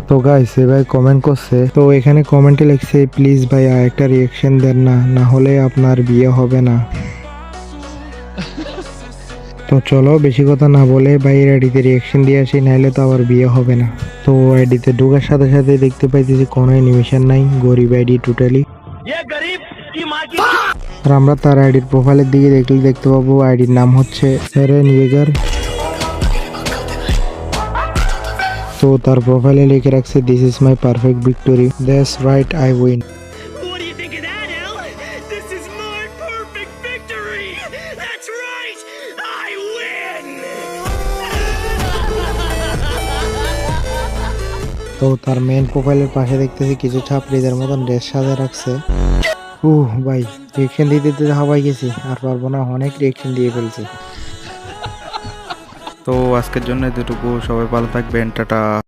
তো গাইস এ ভাই কমেন্ট করছে, তো এখানে কমেন্টে লিখছে প্লিজ ভাই একটা রিয়াকশন দেন না, না হলে আপনার বিয়ে হবে না। তো চলো বেশি কথা না বলে ভাই আইডিতে রিয়াকশন দিয়ে আসি, নাইলে তো আবার বিয়ে হবে না। তো আইডিতে ঢোকার সাথে সাথে দেখতে পাইতেছি কোনো অ্যানিমেশন নাই, গরিব আইডি টোটালি। আর আমরা তার আইডির প্রোফাইলের দিকে দেখলে দেখতে পাবো আইডির নাম হচ্ছে এরেন ইয়েগার। তো তার প্রোফাইলে লিখে রাখছে this is my perfect victory, that's right I win. What do you think of that, Al? This is my perfect victory! That's right! I win! তো তার মেন প্রোফাইলের পাশে দেখতেছি কিছু ছাত্রীদের মতন ড্রেস সাজা রাখছে। ভাই রিয়েকশন দিতে দিতে হাবাই গেছি, আর পারবো না, অনেক রিয়েকশন দিয়ে ফেলছি। তো আজকের জন্য এতটুকু, সবাই ভালো থাকবেন, টাটা।